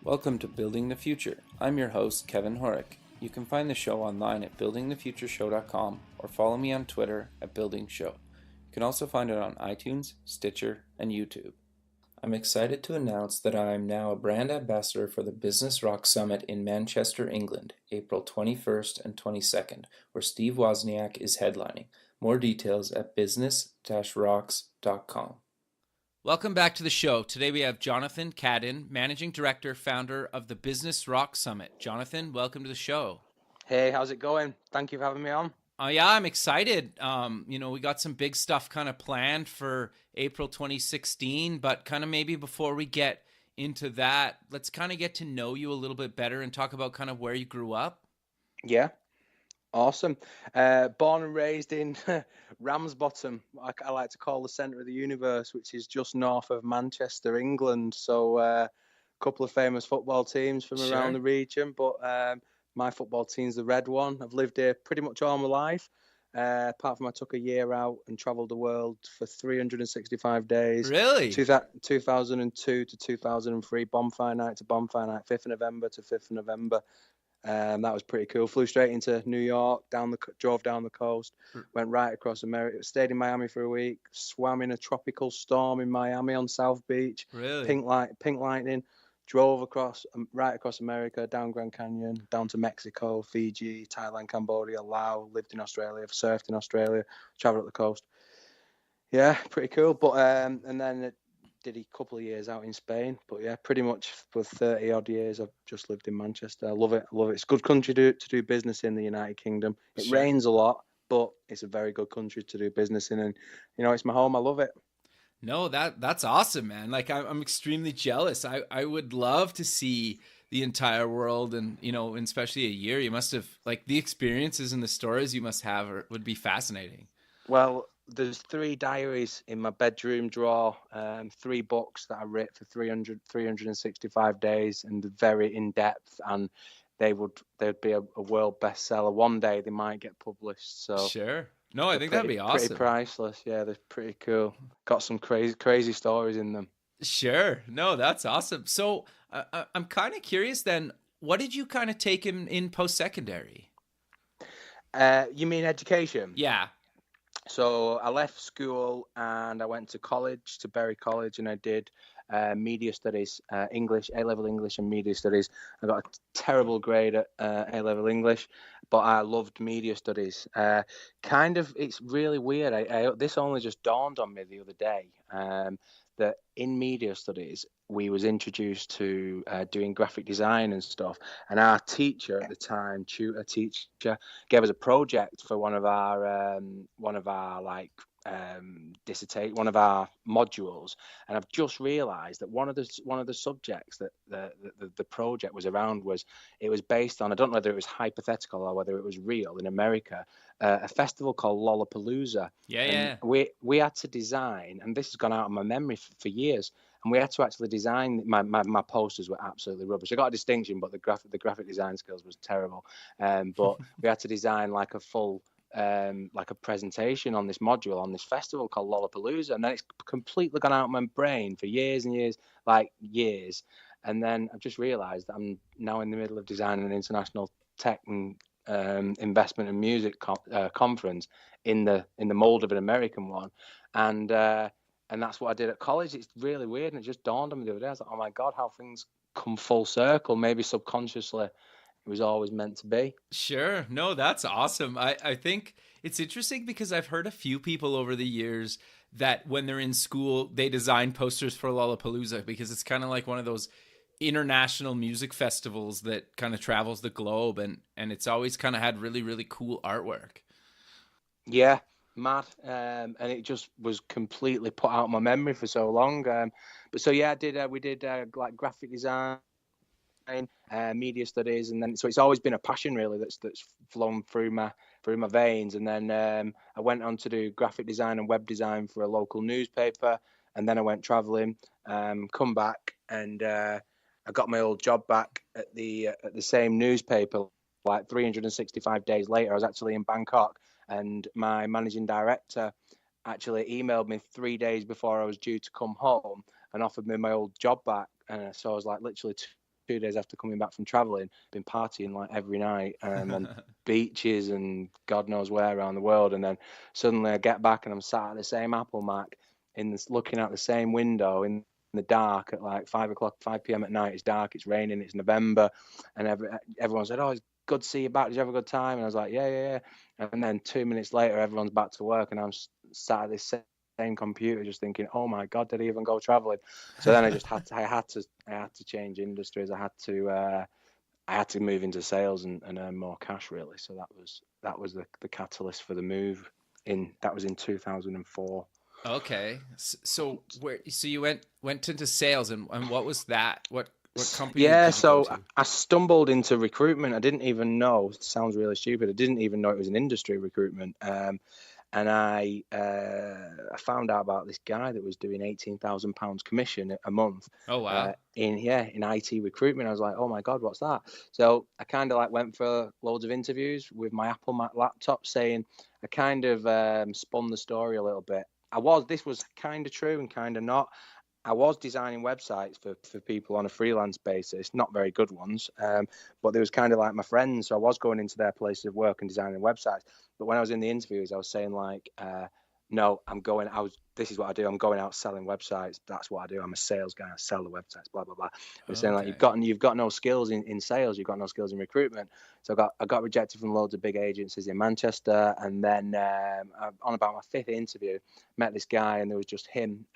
Welcome to Building the Future. I'm your host, Kevin Horick. You can find the show online at buildingthefutureshow.com or follow me on Twitter at Building Show. You can also find it on iTunes, Stitcher, and YouTube. I'm excited to announce that I am now a brand ambassador for the Business Rock Summit in Manchester, England, April 21st and 22nd, where Steve Wozniak is headlining. More details at business-rocks.com. Welcome back to the show. Today we have Jonathon Cadden, Managing Director, Founder of the Business Rock Summit. Jonathan, welcome to the show. Hey, how's it going? Thank you for having me on. Yeah, I'm excited. We got some big stuff kind of planned for April 2016, but kind of maybe before we get into that, let's kind of get to know you a little bit better and talk about kind of where you grew up. Yeah, awesome. Born and raised in Ramsbottom, I like to call the centre of the universe, which is just north of Manchester, England. So a couple of famous football teams from around the region, but my football team's the red one. I've lived here pretty much all my life. Apart from I took a year out and travelled the world for 365 days. Really? 2002 to 2003, bonfire night to bonfire night, 5th of November to 5th of November. That was pretty cool. Flew straight into New York, drove down the coast, went right across America, stayed in Miami for a week, swam in a tropical storm in Miami on South Beach. Really? Pink lightning. Drove right across America, down Grand Canyon, down to Mexico, Fiji, Thailand, Cambodia, Laos, lived in Australia, surfed in Australia, travelled up the coast. Yeah, pretty cool. But and then did a couple of years out in Spain. But yeah, pretty much for 30 odd years, I've just lived in Manchester. I love it. It's a good country to do business in, the United Kingdom. It rains a lot, but it's a very good country to do business in. And, it's my home. I love it. No, that's awesome, man. Like I'm extremely jealous. I would love to see the entire world, and especially a year. You must have, like, the experiences and the stories you must have would be fascinating. Well, there's 3 diaries in my bedroom drawer, 3 books that I wrote for 365 days, and very in depth, and they'd be a world bestseller. One day they might get published. So sure. No, I think that'd be awesome. Pretty priceless. Yeah, they're pretty cool. Got some crazy stories in them. Sure. No, that's awesome. So I'm kind of curious then, what did you kind of take in post-secondary? You mean education? Yeah. So I left school and I went to college, to Berry College, and I did media studies, English, A-level English and media studies. I got a terrible grade at A-level English, but I loved media studies. It's really weird. This only just dawned on me the other day, that in media studies, we was introduced to doing graphic design and stuff. And our teacher at the time, tutor teacher, gave us a project for one of our modules. And I've just realised that one of the subjects that the project was around was based on, I don't know whether it was hypothetical or whether it was real, in America, a festival called Lollapalooza. Yeah. We had to design, and this has gone out of my memory for years, and we had to actually design, my posters were absolutely rubbish. I got a distinction, but the graphic design skills was terrible. But we had to design like a full like a presentation on this module on this festival called Lollapalooza, and then it's completely gone out of my brain for years and years, and then I've just realized that I'm now in the middle of designing an international tech and investment and music conference in the mold of an American one, and that's what I did at college. It's really weird, and it just dawned on me the other day. I was like, oh my god, how things come full circle. Maybe subconsciously it was always meant to be. Sure. No, that's awesome. I think it's interesting because I've heard a few people over the years that when they're in school, they design posters for Lollapalooza because it's kind of like one of those international music festivals that kind of travels the globe, and it's always kind of had really, really cool artwork. Yeah, mad. And it just was completely put out of my memory for so long. But so yeah, we did like graphic design, media studies, and then so it's always been a passion really that's flown through my veins. And then I went on to do graphic design and web design for a local newspaper, and then I went traveling, come back, and I got my old job back at the same newspaper. Like 365 days later, I was actually in Bangkok, and my managing director actually emailed me 3 days before I was due to come home and offered me my old job back. And so I was like literally 2 days after coming back from traveling, been partying like every night on beaches and God knows where around the world. And then suddenly I get back and I'm sat at the same Apple Mac looking out the same window in the dark at like 5 p.m. at night. It's dark, it's raining, it's November. And everyone said, "Oh, it's good to see you back. Did you have a good time?" And I was like, yeah. And then 2 minutes later, everyone's back to work and I'm sat at this same computer just thinking, oh my God, did he even go traveling? So then I had to change industries. I had to move into sales and earn more cash, really. So that was the catalyst for the move. That was in 2004. Okay, so you went into sales, and what was that? What company Yeah, did you go so to? I stumbled into recruitment. I didn't even know. It sounds really stupid. I didn't even know it was an industry recruitment. And I found out about this guy that was doing £18,000 commission a month. Oh wow! In IT recruitment. I was like, oh my God, what's that? So I kind of like went for loads of interviews with my Apple Mac laptop, saying I kind of spun the story a little bit. This was kind of true and kind of not. I was designing websites for people on a freelance basis, not very good ones, but they was kind of like my friends. So I was going into their places of work and designing websites. But when I was in the interviews, I was saying like, no, this is what I do. I'm going out selling websites. That's what I do. I'm a sales guy. I sell the websites, blah, blah, blah. I was saying like, you've got no skills in sales. You've got no skills in recruitment. So I got rejected from loads of big agencies in Manchester. And then on about my 5th interview, met this guy and there was just him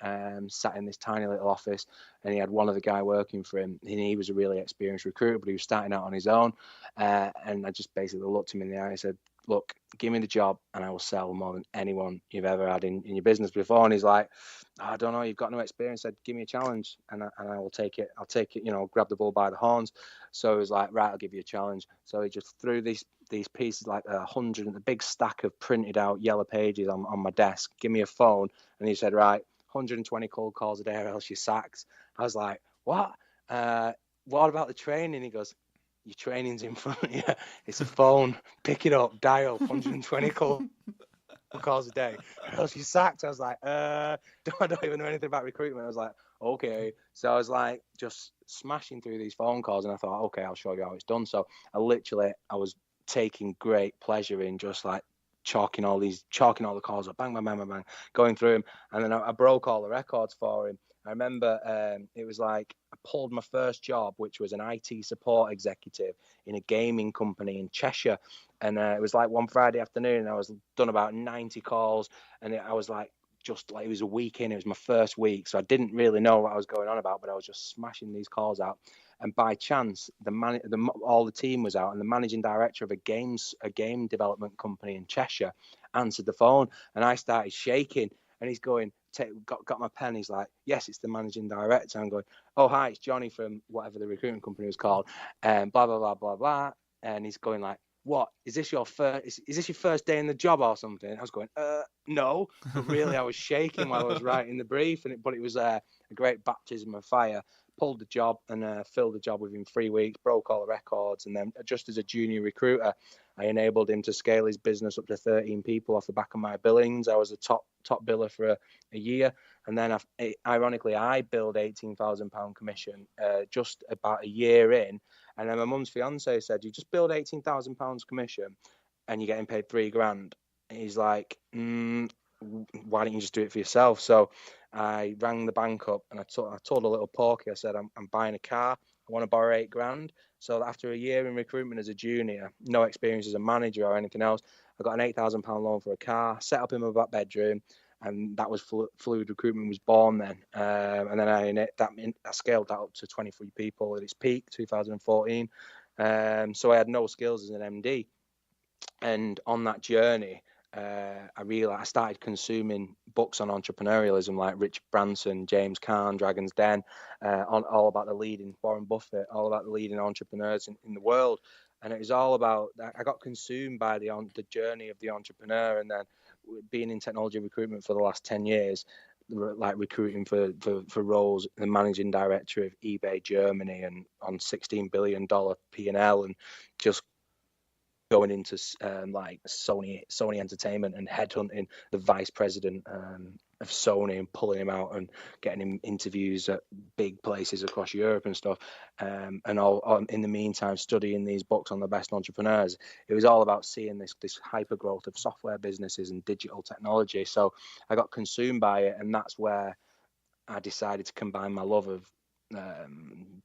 sat in this tiny little office, and he had one other guy working for him. And he was a really experienced recruiter, but he was starting out on his own. And I just basically looked him in the eye and said, look, give me the job and I will sell more than anyone you've ever had in your business before. And he's like, I don't know, you've got no experience. I said, give me a challenge and I will take it. I'll take it, grab the bull by the horns. So he was like, right, I'll give you a challenge. So he just threw these pieces, like 100, a big stack of printed out yellow pages on my desk. Give me a phone. And he said, right, 120 cold calls a day or else you're sacked. I was like, what? What about the training? He goes, your training's in front of you. It's a phone. Pick it up. Dial 120 cold calls a day. Or else you're sacked. I was like, I don't even know anything about recruitment. I was like, okay. So I was like just smashing through these phone calls, and I thought, okay, I'll show you how it's done. So I was taking great pleasure in just like chalking all the calls up, bang, bang, bang, bang, bang, going through them. And then I broke all the records for him. I remember it was like I pulled my first job, which was an IT support executive in a gaming company in Cheshire. And it was like one Friday afternoon, and I was done about 90 calls. And I was like, it was a week in, it was my first week. So I didn't really know what I was going on about, but I was just smashing these calls out. And by chance, all the team was out, and the managing director of a game development company in Cheshire answered the phone, and I started shaking. And he's going, got my pen. He's like, yes, it's the managing director. I'm going, oh, hi, it's Johnny from whatever the recruitment company was called, and blah, blah, blah, blah, blah. And he's going like, what, is this your first day in the job or something? I was going, no. But really, I was shaking while I was writing the brief, but it was a great baptism of fire. Pulled the job and filled the job within 3 weeks, broke all the records. And then just as a junior recruiter, I enabled him to scale his business up to 13 people off the back of my billings. I was a top biller for a year. And then ironically, I billed £18,000 commission just about a year in. And then my mum's fiance said, you just billed £18,000 commission and you're getting paid $3,000. And he's like, why don't you just do it for yourself? So I rang the bank up and I told a little porky, I said, I'm buying a car. I want to borrow $8,000. So after a year in recruitment as a junior, no experience as a manager or anything else, I got an £8,000 loan for a car, set up in my back bedroom, and that was Fluid Recruitment was born then. And then I scaled that up to 23 people at its peak, 2014. So I had no skills as an MD. And on that journey, I realized I started consuming books on entrepreneurialism like Rich Branson, James Caan, Dragon's Den, all about the leading Warren Buffett, all about the leading entrepreneurs in the world. And it was all about, I got consumed by the journey of the entrepreneur. And then being in technology recruitment for the last 10 years, like recruiting for roles, the managing director of eBay Germany and on $16 billion P&L, and just going into like Sony Entertainment and headhunting the vice president of Sony and pulling him out and getting him interviews at big places across Europe and stuff. And all in the meantime, studying these books on the best entrepreneurs. It was all about seeing this hyper growth of software businesses and digital technology. So I got consumed by it, and that's where I decided to combine my love of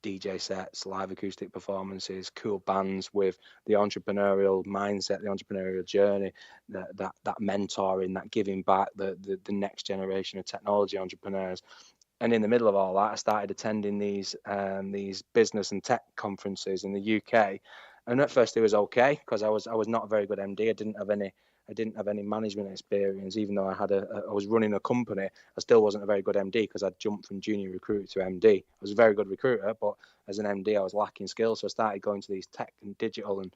DJ sets, live acoustic performances, cool bands with the entrepreneurial mindset, the entrepreneurial journey, that mentoring, that giving back, the next generation of technology entrepreneurs. And in the middle of all that, I started attending these business and tech conferences in the UK. And at first it was okay because I was not a very good MD. I didn't have any management experience, even though I was running a company. I still wasn't a very good MD because I'd jumped from junior recruiter to MD. I was a very good recruiter, but as an MD, I was lacking skills. So I started going to these tech and digital and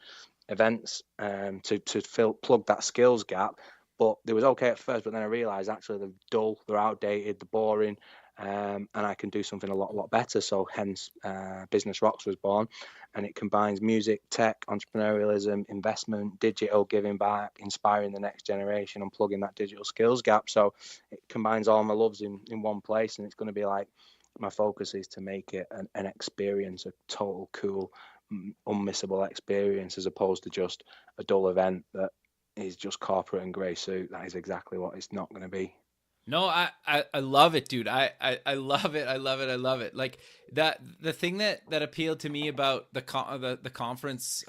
events to plug that skills gap. But they was okay at first, but then I realised actually they're dull, they're outdated, they're boring, and I can do something a lot better. So hence, Business Rocks was born, and it combines music, tech, entrepreneurialism, investment, digital, giving back, inspiring the next generation, and plugging that digital skills gap. So it combines all my loves in one place, and it's going to be like, my focus is to make it an experience, a total cool, unmissable experience, as opposed to just a dull event that is just corporate and grey suit. That is exactly what it's not going to be. No, I love it, dude. I love it. I love it. I love it. Like that, the thing that appealed to me about the conference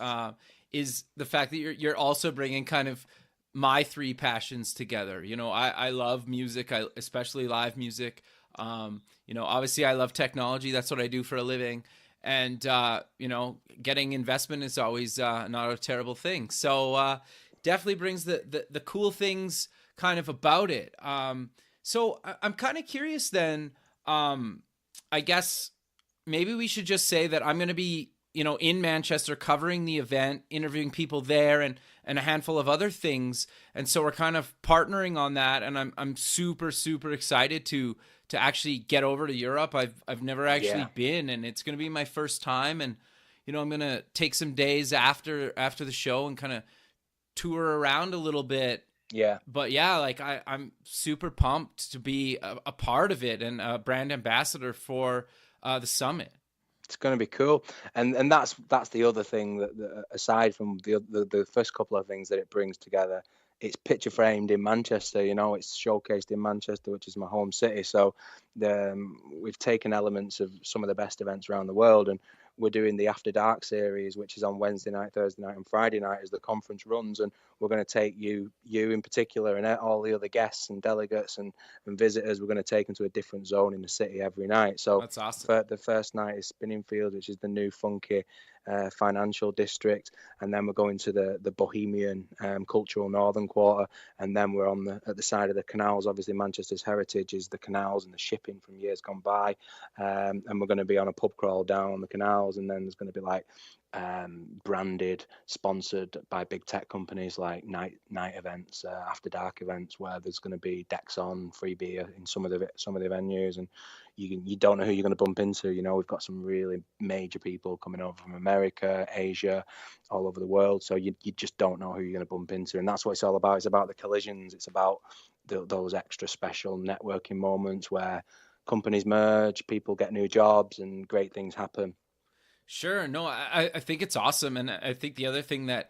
is the fact that you're also bringing kind of my three passions together. You know, I love music. I especially live music. You know, obviously I love technology. That's what I do for a living. And you know, getting investment is always not a terrible thing. So definitely brings the cool things kind of about it. So I'm kind of curious then, I guess maybe we should just say that I'm going to be, you know, in Manchester covering the event, interviewing people there and a handful of other things. And so we're kind of partnering on that. And I'm super excited to actually get over to Europe. I've never actually been, and it's going to be my first time. And, you know, I'm going to take some days after the show and kind of tour around a little bit. Yeah. But yeah, like I'm super pumped to be a part of it and a brand ambassador for the summit. It's going to be cool, and that's the other thing that aside from the first couple of things that it brings together, it's picture framed in Manchester. You know, it's showcased in Manchester, which is my home city. So we've taken elements of some of the best events around the world, and we're doing the After Dark series, which is on Wednesday night, Thursday night, and Friday night as the conference runs. And we're going to take you in particular and all the other guests and delegates and visitors, we're going to take them to a different zone in the city every night. So that's awesome. The first night is Spinningfield, which is the new funky financial district, and then we're going to the Bohemian cultural northern quarter, and then we're at the side of the canals. Obviously Manchester's heritage is the canals and the shipping from years gone by, and we're going to be on a pub crawl down on the canals, and then there's going to be like branded, sponsored by big tech companies, like night events, after dark events, where there's going to be decks on, free beer in some of the venues, and you don't know who you're going to bump into. You know, we've got some really major people coming over from America, Asia, all over the world. So you just don't know who you're going to bump into, and that's what it's all about. It's about the collisions. It's about those extra special networking moments where companies merge, people get new jobs, and great things happen. Sure. No, I think it's awesome. And I think the other thing that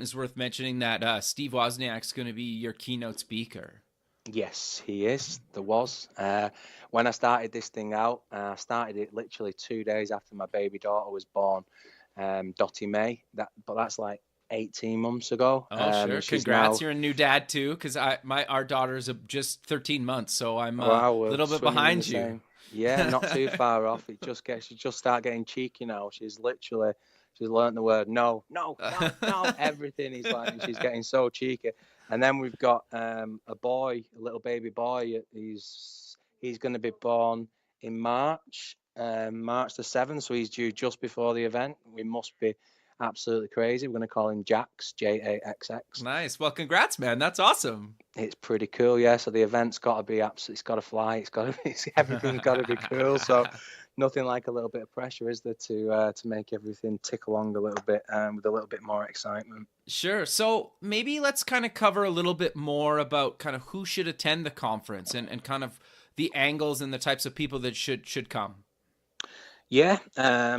is worth mentioning that Steve Wozniak's going to be your keynote speaker. Yes, he is. There was. When I started this thing out, I started it literally 2 days after my baby daughter was born, Dottie May. But that's like 18 months ago. Oh, sure. Congrats. You're a new dad too, because our daughter's just 13 months, so I'm a little bit behind you. Same. Yeah, not too far off. She just start getting cheeky now. She's learned the word no. Everything is like, and she's getting so cheeky. And then we've got a little baby boy. He's going to be born in March the 7th. So he's due just before the event. We must be absolutely crazy. We're going to call him Jax, Jaxx. Nice. Well, congrats, man. That's awesome. It's pretty cool, yeah. So the event's got to be absolutely, it's got to fly. It's got to be, everything's got to be cool. So nothing like a little bit of pressure, is there, to make everything tick along a little bit with a little bit more excitement. Sure. So maybe let's kind of cover a little bit more about kind of who should attend the conference and kind of the angles and the types of people that should come. Yeah.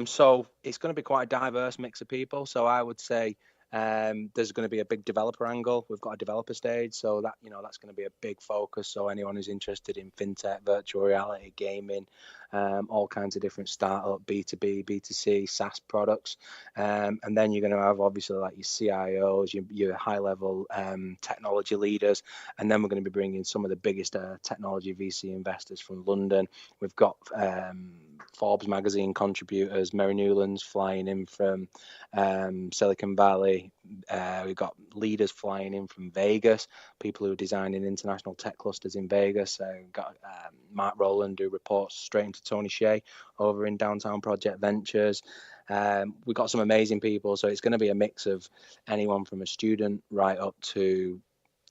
So it's going to be quite a diverse mix of people. So I would say there's going to be a big developer angle. We've got a developer stage, so that that's going to be a big focus. So anyone who's interested in fintech, virtual reality, gaming, all kinds of different startup, B2B, B2C, SaaS products, and then you're going to have obviously like your CIOs, your high-level technology leaders, and then we're going to be bringing some of the biggest technology VC investors from London. We've got Forbes magazine contributors, Mary Newlands flying in from Silicon Valley. We've got leaders flying in from Vegas, people who are designing international tech clusters in Vegas. We've got Mark Rowland, who reports straight into Tony Hsieh over in Downtown Project Ventures. We've got some amazing people, so it's going to be a mix of anyone from a student right up to,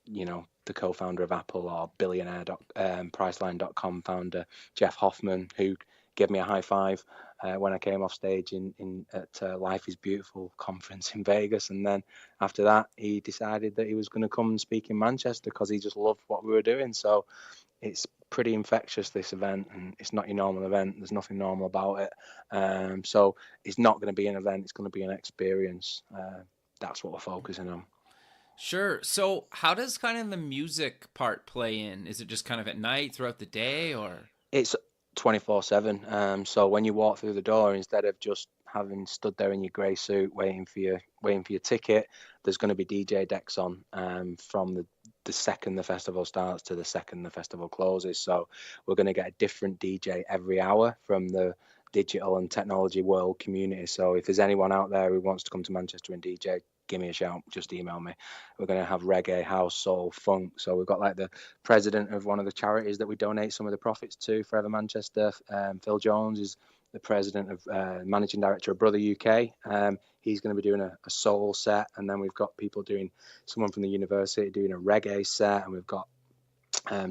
the co-founder of Apple or billionaire Priceline.com founder Jeff Hoffman, who gave me a high five when I came off stage at Life is Beautiful conference in Vegas. And then after that, he decided that he was going to come and speak in Manchester because he just loved what we were doing. So it's pretty infectious, this event, and it's not your normal event. There's nothing normal about it. So it's not going to be an event. It's going to be an experience. That's what we're focusing on. Sure. So how does kind of the music part play in? Is it just kind of at night throughout the day, or? It's 24/7. So when you walk through the door, instead of just having stood there in your grey suit waiting for your ticket, there's going to be DJ decks on from the second the festival starts to the second the festival closes. So we're going to get a different DJ every hour from the digital and technology world community. So if there's anyone out there who wants to come to Manchester and DJ, give me a shout, just email me. We're going to have reggae, house, soul, funk. So we've got like the president of one of the charities that we donate some of the profits to, Forever Manchester. Phil Jones is the president of managing director of Brother UK. He's going to be doing a soul set, and then we've got people someone from the university doing a reggae set, and we've got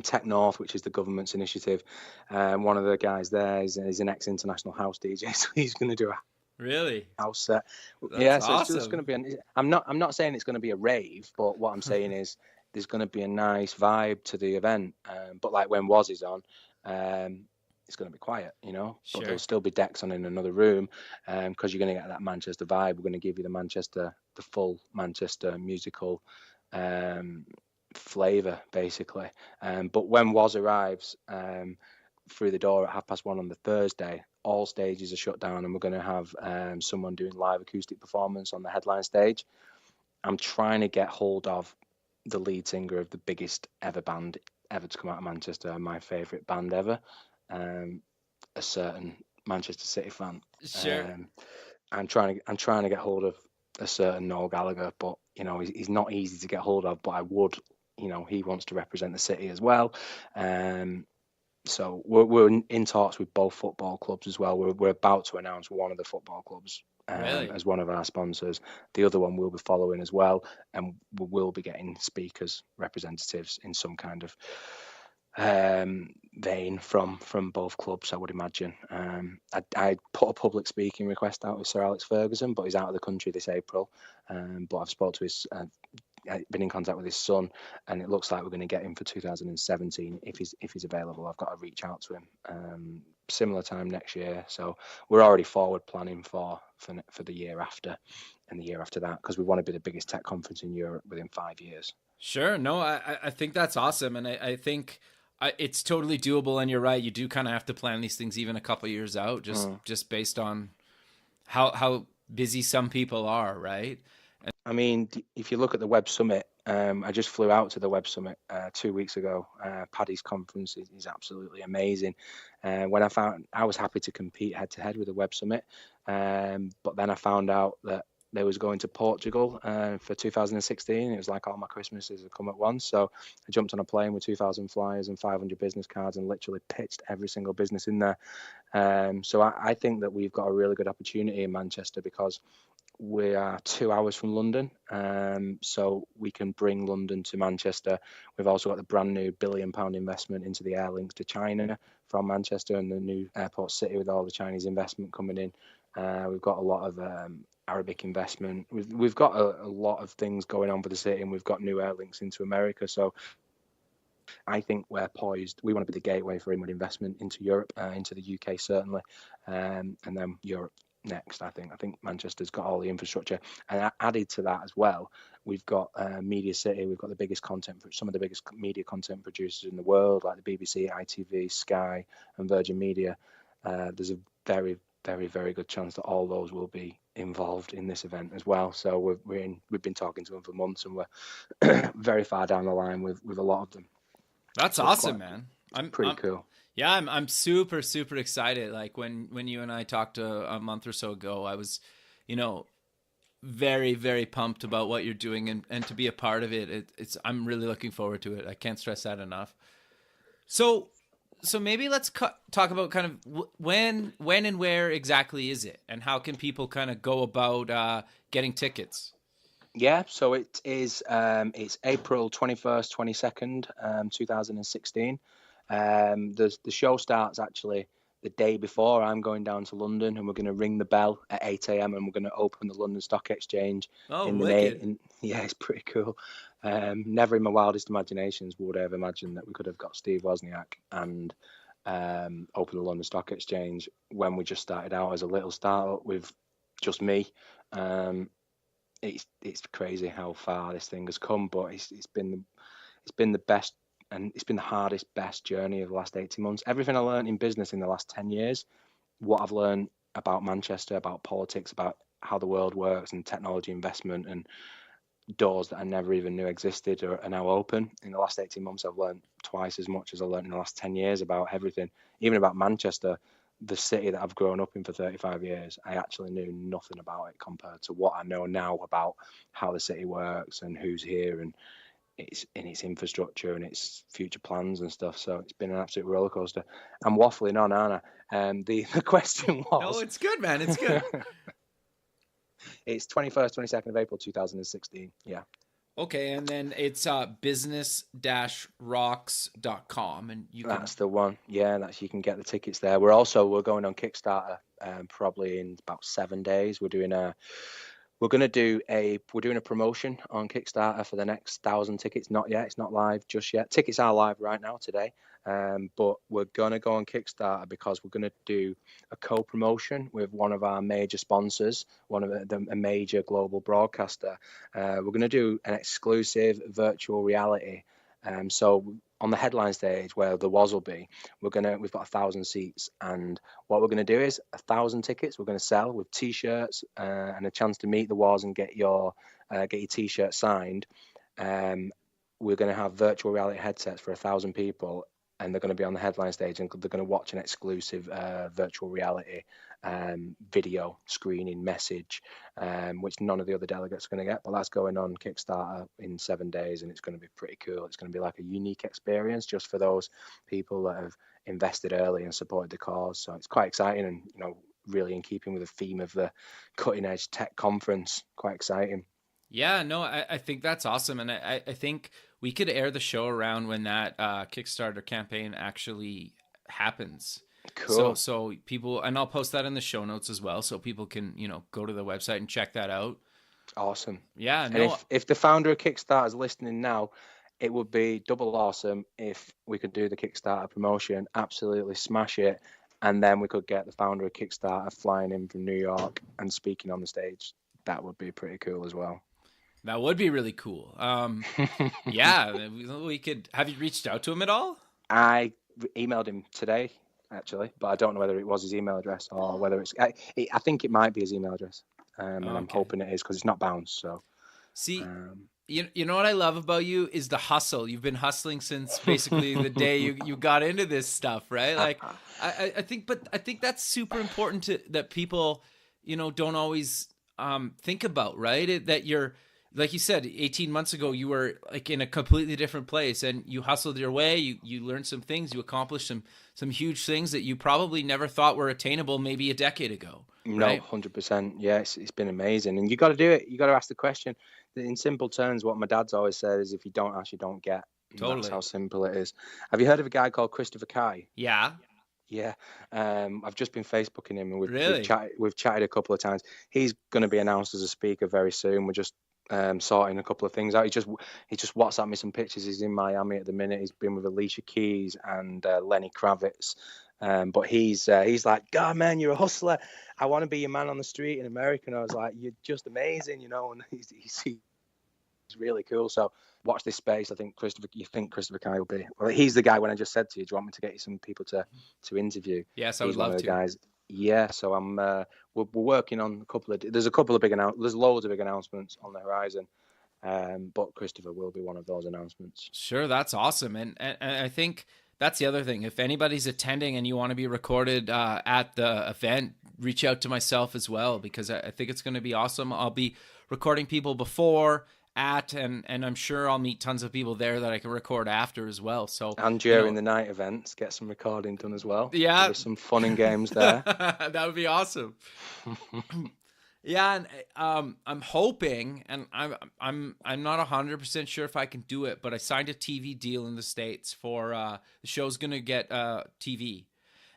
Tech North, which is the government's initiative. One of the guys there is an ex-international house DJ, so he's going to do a Really? house set. That's so awesome. it's going to be. I'm not saying it's going to be a rave, but what I'm saying is there's going to be a nice vibe to the event. But like when Woz is on, it's going to be quiet, Sure. But there'll still be decks on in another room, because you're going to get that Manchester vibe. We're going to give you the full Manchester musical flavour, basically. But when Woz arrives through the door at 1:30 on the Thursday, all stages are shut down, and we're going to have someone doing live acoustic performance on the headline stage. I'm trying to get hold of the lead singer of the biggest ever band ever to come out of Manchester, my favourite band ever, a certain Manchester City fan. Sure. I'm trying to get hold of a certain Noel Gallagher, but he's not easy to get hold of. But I would, he wants to represent the city as well. So we're in talks with both football clubs as well. We're about to announce one of the football clubs as one of our sponsors. The other one will be following as well, and we will be getting speakers, representatives in some kind of vein from both clubs, I would imagine. I put a public speaking request out with Sir Alex Ferguson, but he's out of the country this April. But I've spoke to I've been in contact with his son, and it looks like we're going to get him for 2017 if he's available. I've got to reach out to him similar time next year. So we're already forward planning for the year after and the year after that, because we want to be the biggest tech conference in Europe within 5 years. Sure. No, I think that's awesome, and I think it's totally doable. And you're right, you do kind of have to plan these things even a couple of years out, just based on how busy some people are, right? I mean, if you look at the Web Summit, I just flew out to the Web Summit 2 weeks ago. Paddy's conference is absolutely amazing. When I was happy to compete head to head with the Web Summit, but then I found out that they was going to Portugal for 2016. It was like all my Christmases had come at once. So I jumped on a plane with 2,000 flyers and 500 business cards and literally pitched every single business in there. So I think that we've got a really good opportunity in Manchester, because we are 2 hours from London, so we can bring London to Manchester. We've also got the brand new £1 billion investment into the air links to China from Manchester, and the new airport city with all the Chinese investment coming in. We've got a lot of Arabic investment. We've got a lot of things going on for the city, and we've got new air links into America. So I think we're poised. We want to be the gateway for inward investment into Europe, into the UK certainly, and then Europe next. I think Manchester's got all the infrastructure, and added to that as well, we've got Media City. We've got the biggest some of the biggest media content producers in the world, like the BBC, ITV, Sky, and Virgin Media. There's a very, very, very good chance that all those will be involved in this event as well. So we've been talking to them for months, and we're very far down the line with a lot of them. That's awesome, man. I'm pretty cool. Yeah, I'm super, super excited. Like when you and I talked a month or so ago, I was, very, very pumped about what you're doing, and to be a part of it. I'm really looking forward to it. I can't stress that enough. So maybe let's talk about kind of when and where exactly is it, and how can people kind of go about getting tickets? Yeah, so it is. It's April 21st, 22nd, 2016. The show starts actually the day before. I'm going down to London, and we're going to ring the bell at 8 a.m. and we're going to open the London Stock Exchange. Oh, Yeah, it's pretty cool. Never in my wildest imaginations would I have imagined that we could have got Steve Wozniak and open the London Stock Exchange when we just started out as a little startup with just me. It's crazy how far this thing has come, but it's been the best, and it's been the hardest, best journey of the last 18 months. Everything I learned in business in the last 10 years, what I've learned about Manchester, about politics, about how the world works, and technology investment, and doors that I never even knew existed are now open. In the last 18 months, I've learned twice as much as I learned in the last 10 years about everything, even about Manchester. The city that I've grown up in for 35 years, I actually knew nothing about it compared to what I know now about how the city works and who's here and its infrastructure and its future plans and stuff. So it's been an absolute roller coaster. I'm waffling on, aren't I? The question was... No, it's good, man. It's good. It's 21st, 22nd of April, 2016. Yeah. Okay, and then it's business-rocks.com, and you can... That's the one. Yeah, you can get the tickets there. We're going on Kickstarter probably in about 7 days. We're doing a promotion on Kickstarter for the next 1,000 tickets. Not yet. It's not live just yet. Tickets are live right now today. But we're going to go on Kickstarter because we're going to do a co-promotion with one of our major sponsors, a major global broadcaster. We're going to do an exclusive virtual reality. So on the headline stage where the WOZ will be, we've got 1,000 seats, and what we're going to do is 1,000 tickets we're going to sell with T-shirts and a chance to meet the WOZ and get your T-shirt signed. We're going to have virtual reality headsets for 1,000 people, and they're going to be on the headline stage, and they're going to watch an exclusive virtual reality video screening message, which none of the other delegates are going to get. But that's going on Kickstarter in 7 days, and it's going to be pretty cool. It's going to be like a unique experience just for those people that have invested early and supported the cause. So it's quite exciting, and really in keeping with the theme of the cutting edge tech conference. Quite exciting. Yeah, no, I think that's awesome. And I think we could air the show around when that Kickstarter campaign actually happens. Cool. So people, and I'll post that in the show notes as well, so people can, go to the website and check that out. Awesome. Yeah. No. And if the founder of Kickstarter is listening now, it would be double awesome if we could do the Kickstarter promotion, absolutely smash it. And then we could get the founder of Kickstarter flying in from New York and speaking on the stage. That would be pretty cool as well. That would be really cool. Yeah, we could. Have you reached out to him at all? I emailed him today, actually, but I don't know whether it was his email address or whether it's. I think it might be his email address, and I'm hoping it is because it's not bounced. So, see, you know what I love about you is the hustle. You've been hustling since basically the day you got into this stuff, right? Like, I think that's super important that people, don't always think about, right? That you're. Like you said, 18 months ago, you were like in a completely different place, and you hustled your way. You learned some things. You accomplished some huge things that you probably never thought were attainable maybe a decade ago. No, right? 100%. Yeah, it's been amazing, and you got to do it. You got to ask the question. In simple terms, what my dad's always said is, if you don't ask, you don't get. And that's Totally. how simple it is. Have you heard of a guy called Christopher Kai? Yeah. Yeah, I've just been Facebooking him, and Really? we've chatted a couple of times. He's going to be announced as a speaker very soon. We're just sorting a couple of things out. He just WhatsApped me some pictures. He's in Miami at the minute. He's been with Alicia Keys and Lenny Kravitz. But he's like, God, man, you're a hustler. I want to be your man on the street in America. And I was like, you're just amazing, you know. And he's really cool. So watch this space. I think Christopher Kai will be. Well, he's the guy. When I just said to you, do you want me to get you some people to interview? Yes, I would He's one love of the to. guys. Yeah. So I'm. We're working on a couple of. There's a couple of big There's loads of big announcements on the horizon. But Christopher will be one of those announcements. Sure, that's awesome, and I think that's the other thing. If anybody's attending and you want to be recorded at the event, reach out to myself as well, because I think it's going to be awesome. I'll be recording people before, at, and I'm sure I'll meet tons of people there that I can record after as well. So And during the night events, get some recording done as well. Yeah, there's some fun and games there. That would be awesome. Yeah, and I'm hoping, and I'm not 100% sure if I can do it, but I signed a TV deal in the States for the show's gonna get TV,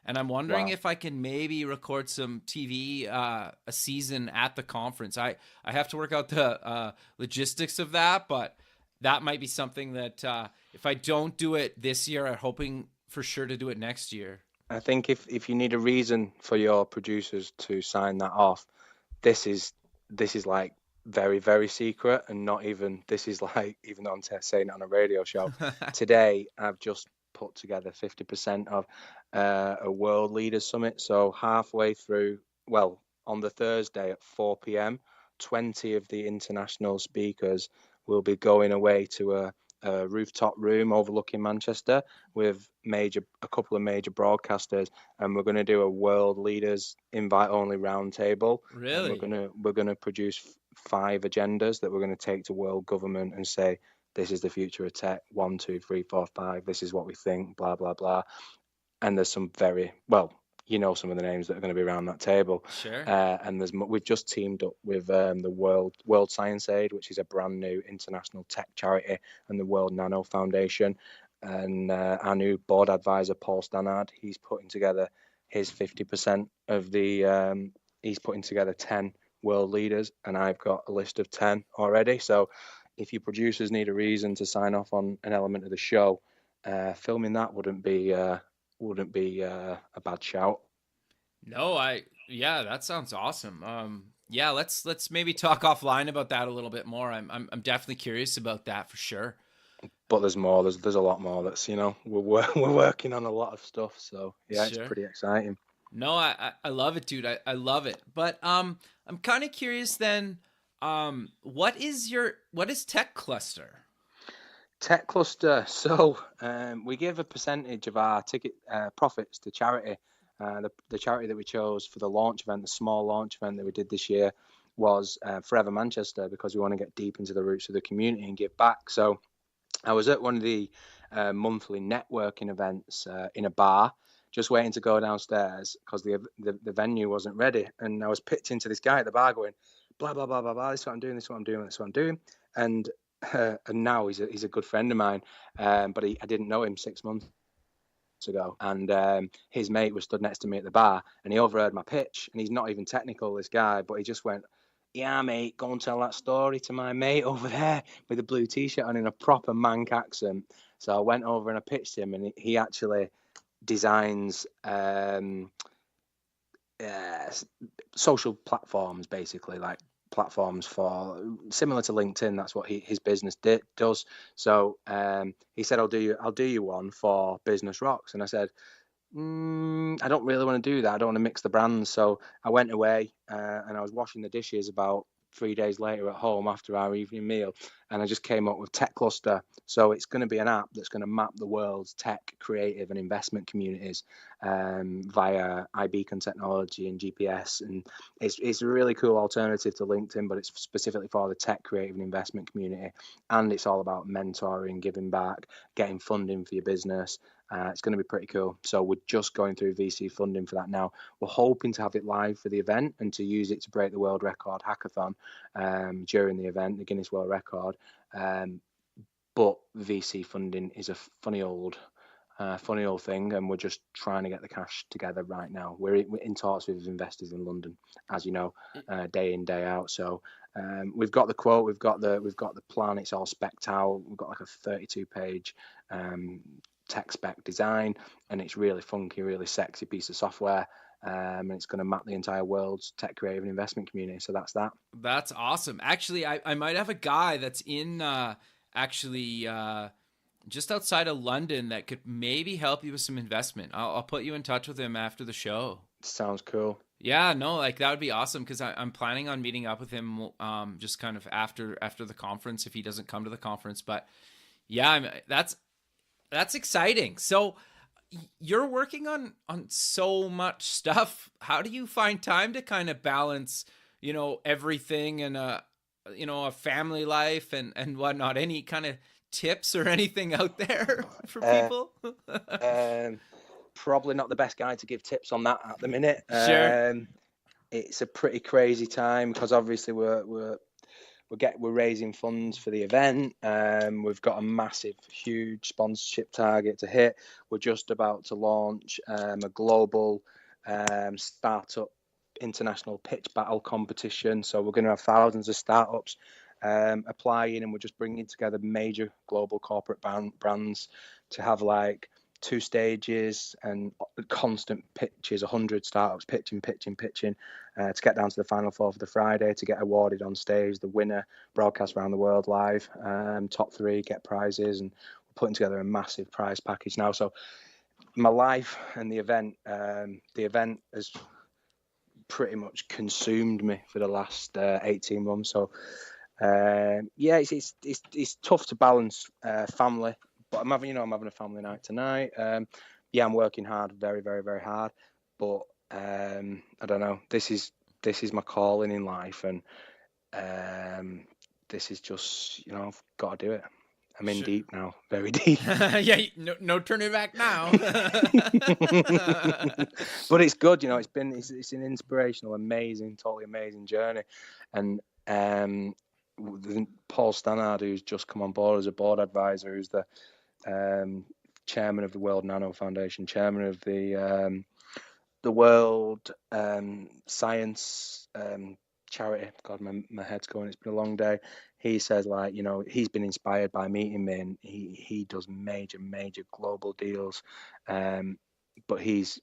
and I'm wondering if I can maybe record some TV a season at the conference. I have to work out the logistics of that, but that might be something that if I don't do it this year, I'm hoping for sure to do it next year. I think if you need a reason for your producers to sign that off, this is like very, very secret, and not even, this is like, even though I'm saying it on a radio show, today I've just put together 50% of a World Leaders Summit. So halfway through, well, on the Thursday at 4 p.m, 20 of the international speakers will be going away to a rooftop room overlooking Manchester with a couple of major broadcasters, and we're going to do a world leaders invite only roundtable. Really? And we're going to produce 5 agendas that we're going to take to world government and say, this is the future of tech. 1, 2, 3, 4, 5. This is what we think. Blah blah blah. And there's some very some of the names that are going to be around that table. Sure. And we've just teamed up with the World Science Aid, which is a brand new international tech charity, and the World Nano Foundation. And our new board advisor, Paul Stannard, he's putting together his 50% of the. He's putting together 10 world leaders, and I've got a list of 10 already. So, if your producers need a reason to sign off on an element of the show, filming that wouldn't be a bad shout. No, yeah, that sounds awesome. Yeah, let's maybe talk offline about that a little bit more. I'm definitely curious about that for sure. But there's more. There's a lot more. That's we're working on a lot of stuff. So yeah, Sure. It's pretty exciting. No, I love it, dude. I love it. But I'm kind of curious then. What is Tech Cluster? Tech Cluster. So we give a percentage of our ticket profits to charity. The charity that we chose for the launch event, the small launch event that we did this year, was Forever Manchester, because we want to get deep into the roots of the community and give back. So I was at one of the monthly networking events in a bar, just waiting to go downstairs because the venue wasn't ready. And I was pitching to this guy at the bar going, blah, blah, blah, blah, blah, this is what I'm doing, this is what I'm doing, this is what I'm doing. And now he's a good friend of mine, but I didn't know him 6 months ago. And his mate was stood next to me at the bar, and he overheard my pitch. And he's not even technical, this guy, but he just went, yeah, mate, go and tell that story to my mate over there with a blue T-shirt on in a proper Manc accent. So I went over and I pitched him, and he actually designs social platforms, basically, like platforms for similar to LinkedIn. That's what his business does. So he said, I'll do you one for Business Rocks. And I said, I don't really want to do that. I don't want to mix the brands. So I went away and I was washing the dishes about 3 days later at home after our evening meal, and I just came up with Tech Cluster. So it's going to be an app that's going to map the world's tech, creative, and investment communities via iBeacon technology and GPS. And it's a really cool alternative to LinkedIn, but it's specifically for the tech, creative, and investment community. And it's all about mentoring, giving back, getting funding for your business. It's going to be pretty cool. So we're just going through VC funding for that now. We're hoping to have it live for the event and to use it to break the world record hackathon during the event, the Guinness World Record. But VC funding is a funny old thing, and we're just trying to get the cash together right now. We're in talks with investors in London, as you know, day in, day out. So we've got the quote, we've got the plan. It's all specced out. We've got like a 32-page tech spec design, and it's really funky, really sexy piece of software. And it's going to map the entire world's tech, creative, and investment community. So that's that. That's awesome. Actually, I might have a guy that's in just outside of London that could maybe help you with some investment. I'll put you in touch with him after the show. Sounds cool. Yeah, no, like that would be awesome, because I'm planning on meeting up with him just kind of after the conference if he doesn't come to the conference. But yeah, that's exciting. So you're working on so much stuff. How do you find time to kind of balance, everything and a family life and whatnot? Any kind of tips or anything out there for people? Probably not the best guy to give tips on that at the minute. Sure. It's a pretty crazy time because obviously we're raising funds for the event. We've got a massive, huge sponsorship target to hit. We're just about to launch a global startup international pitch battle competition. So we're going to have thousands of startups applying, and we're just bringing together major global corporate brands to have like 2 stages and constant pitches, 100 startups pitching to get down to the final 4 for the Friday to get awarded on stage. The winner broadcast around the world live. Top 3 get prizes, and we're putting together a massive prize package now. So my life and the event has pretty much consumed me for the last 18 months. So it's tough to balance family. But I'm having a family night tonight. I'm working hard, very, very, very hard. But I don't know. This is my calling in life, and this is just I've got to do it. I'm in deep now, very deep. Yeah, no turning back now. But it's good, it's an inspirational, amazing, totally amazing journey, and Paul Stannard, who's just come on board as a board advisor, who's the chairman of the World Nano Foundation, chairman of the World Science charity. God, my head's going. It's been a long day. He says, he's been inspired by meeting me, and he does major global deals. But he's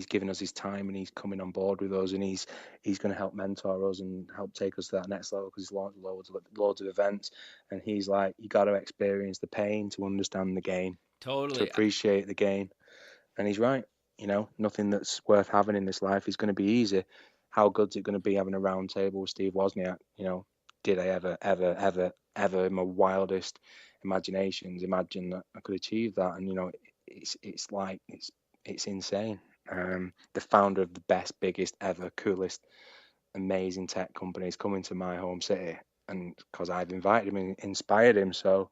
given us his time, and he's coming on board with us, and he's going to help mentor us and help take us to that next level, because he's launched loads of events, and he's like, you got to experience the pain to understand the gain, totally, to appreciate the gain. And he's right. Nothing that's worth having in this life is going to be easy. How good's it going to be having a round table with Steve Wozniak? Did I ever in my wildest imaginations imagine that I could achieve that? And it's insane. The founder of the best, biggest ever, coolest, amazing tech company is coming to my home city, and because I've invited him and inspired him. So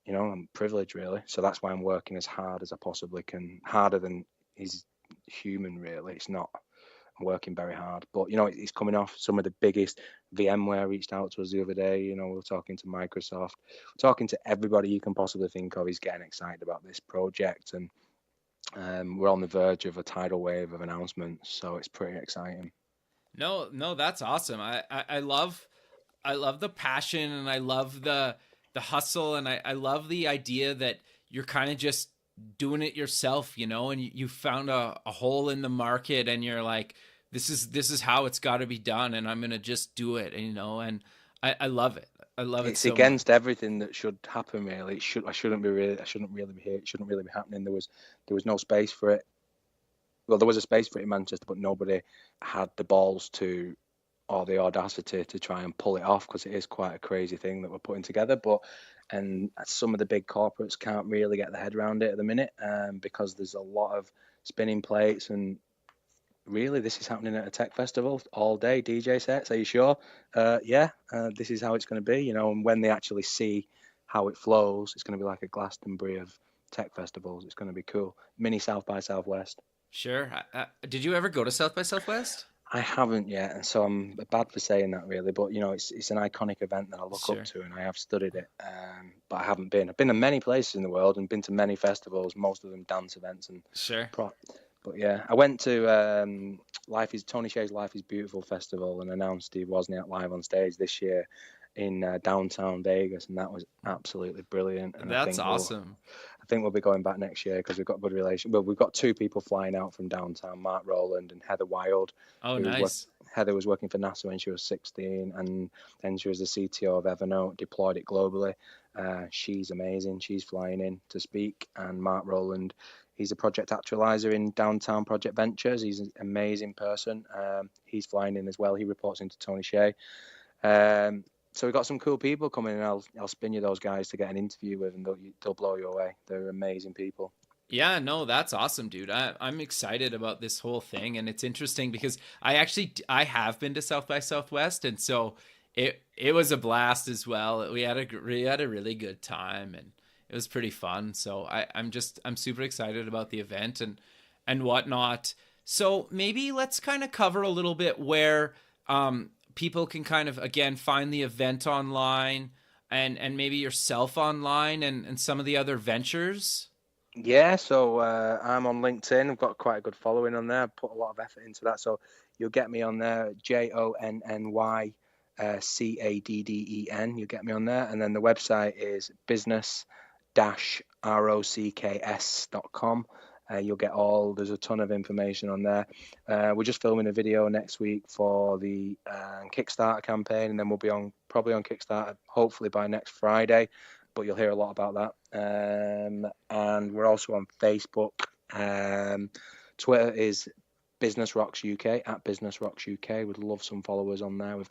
I'm privileged, really. So that's why I'm working as hard as I possibly can, harder than is human, really. It's not. I'm working very hard, but it's coming off. Some of the biggest. VMware reached out to us the other day. We're talking to Microsoft, we're talking to everybody you can possibly think of. He's getting excited about this project, and we're on the verge of a tidal wave of announcements, so it's pretty exciting. No, that's awesome. I love the passion, and I love the hustle, and I love the idea that you're kind of just doing it yourself, and you found a hole in the market, and you're like, this is how it's got to be done, and I'm gonna just do it, and I love it. I love it. It's so against much. everything that should happen, really. I shouldn't really be here. It shouldn't really be happening. There was no space for it. Well, there was a space for it in Manchester, but nobody had the balls to or the audacity to try and pull it off, because it is quite a crazy thing that we're putting together. And some of the big corporates can't really get their head around it at the minute, because there's a lot of spinning plates, and really this is happening at a tech festival all day, DJ sets. Are you sure? This is how it's going to be, and when they actually see how it flows, it's going to be like a Glastonbury of tech festivals. It's going to be cool. Mini South by Southwest. Sure. Did you ever go to South by Southwest? I haven't yet, and so I'm bad for saying that, really. But it's an iconic event that I look up to, and I have studied it. But I haven't been. I've been to many places in the world and been to many festivals, most of them dance events and sure. But yeah, I went to Tony Hsieh's Life is Beautiful festival and announced Steve Wozniak live on stage this year in downtown Vegas, and that was absolutely brilliant. And that's awesome. I think we'll be going back next year because we've got a good relation. Well, we've got two people flying out from downtown, Mark Rowland and Heather Wild. Oh, nice. Heather was working for NASA when she was 16, and then she was the CTO of Evernote, deployed it globally. She's amazing. She's flying in to speak. And Mark Rowland, he's a project actualizer in Downtown Project Ventures. He's an amazing person. He's flying in as well. He reports into Tony Hsieh. So we've got some cool people coming, and I'll spin you those guys to get an interview with, and they'll blow you away. They're amazing people. Yeah, no, that's awesome, dude. I'm excited about this whole thing, and it's interesting because I have been to South by Southwest, and so it was a blast as well. We had a really good time, and it was pretty fun. So I'm super excited about the event and whatnot. So maybe let's kind of cover a little bit where people can kind of, again, find the event online and maybe yourself online and some of the other ventures. Yeah, so I'm on LinkedIn. I've got quite a good following on there. I put a lot of effort into that. So you'll get me on there, JONNY CADDEN. You'll get me on there. And then the website is business-rocks.com. You'll get there's a ton of information on there. We're just filming a video next week for the Kickstarter campaign, and then we'll be probably on Kickstarter hopefully by next Friday, but you'll hear a lot about that. And we're also on Facebook. Twitter is Business Rocks UK, at Business Rocks UK. We'd love some followers on there. I've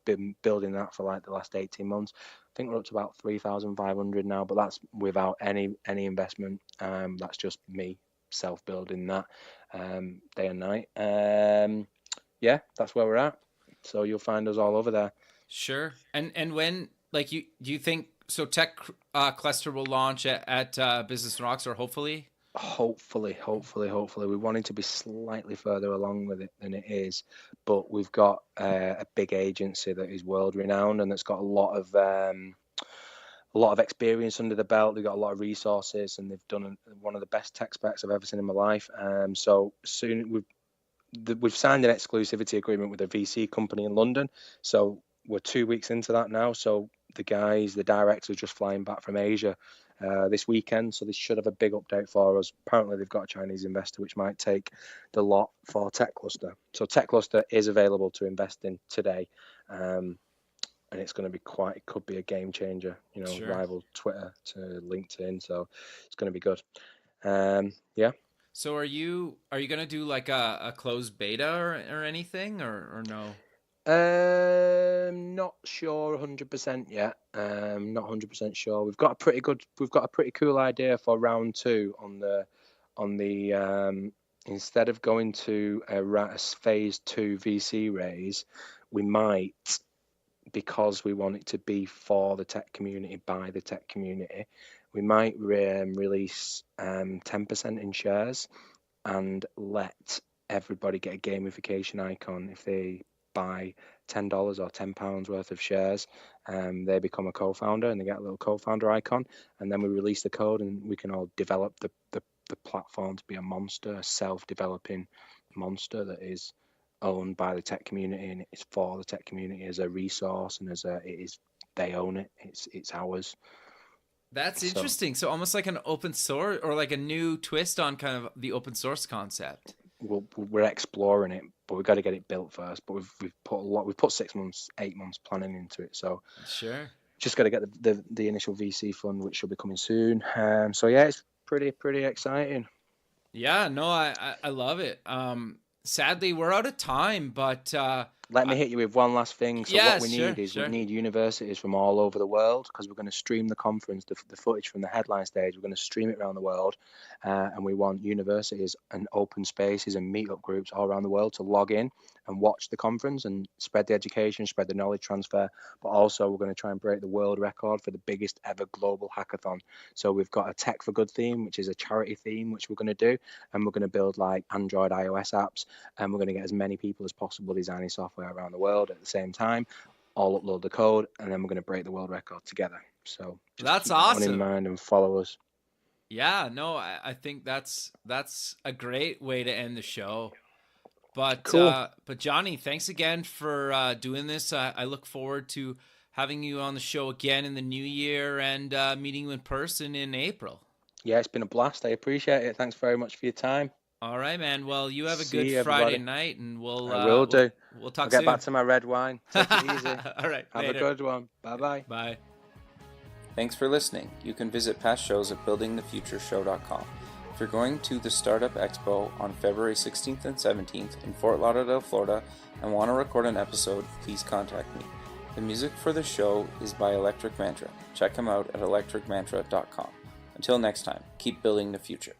been building that for like the last 18 months. I think we're up to about 3,500 now, but that's without any investment. That's just me self-building that day and night. Yeah, that's where we're at. So you'll find us all over there. Sure. And when, like, do you think so? Tech Cluster will launch at Business Rocks, or hopefully. Hopefully. We wanted to be slightly further along with it than it is, but we've got a big agency that is world renowned and that's got a lot of experience under the belt. They've got a lot of resources, and they've done one of the best tech specs I've ever seen in my life. So soon we've signed an exclusivity agreement with a VC company in London. So we're 2 weeks into that now. So the directors, are just flying back from Asia this weekend, so they should have a big update for us. Apparently they've got a Chinese investor which might take the lot for Tech Cluster. So Tech Cluster is available to invest in today, and it's going to be it could be a game changer, sure. Rival Twitter to LinkedIn, so it's going to be good. Yeah. So are you going to do like a closed beta or anything or no? Not sure 100% yet. Not 100% sure. We've got a pretty cool idea for round 2 on the instead of going to a phase 2 VC raise, we might, because we want it to be for the tech community by the tech community, we might release 10% in shares and let everybody get a gamification icon if they buy $10 or £10 worth of shares. They become a co-founder and they get a little co-founder icon, and then we release the code and we can all develop the platform to be a self-developing monster that is owned by the tech community, and it's for the tech community as a resource, and they own it. It's ours. That's interesting. So almost like an open source, or like a new twist on kind of the open source concept. We're exploring it, but we've got to get it built first. But we've put 6 months, 8 months planning into it. So sure, just got to get the initial VC fund, which should be coming soon. So yeah, it's pretty exciting. Yeah, no, I love it. Sadly, we're out of time, but Let me hit you with one last thing. So what we need is we need universities from all over the world, because we're going to stream the conference, the footage from the headline stage. We're going to stream it around the world, and we want universities and open spaces and meetup groups all around the world to log in and watch the conference and spread the education, spread the knowledge transfer. But also we're going to try and break the world record for the biggest ever global hackathon. So we've got a Tech for Good theme, which is a charity theme, which we're going to do, and we're going to build like Android, iOS apps, and we're going to get as many people as possible designing software around the world at the same time, all upload the code, and then we're going to break the world record together. So just that's keep awesome. that one in mind and follow us. Yeah, no, I think that's a great way to end the show. But cool. But Johnny, thanks again for doing this. I look forward to having you on the show again in the new year and meeting you in person in April. Yeah, it's been a blast. I appreciate it. Thanks very much for your time. All right, man. Well, you have a good Friday night, and I will do. We'll talk soon. Get back to my red wine. Take it easy. All right. Have later. a good one. Bye-bye. Bye. Thanks for listening. You can visit past shows at buildingthefutureshow.com. If you're going to the Startup Expo on February 16th and 17th in Fort Lauderdale, Florida, and want to record an episode, please contact me. The music for the show is by Electric Mantra. Check him out at electricmantra.com. Until next time, keep building the future.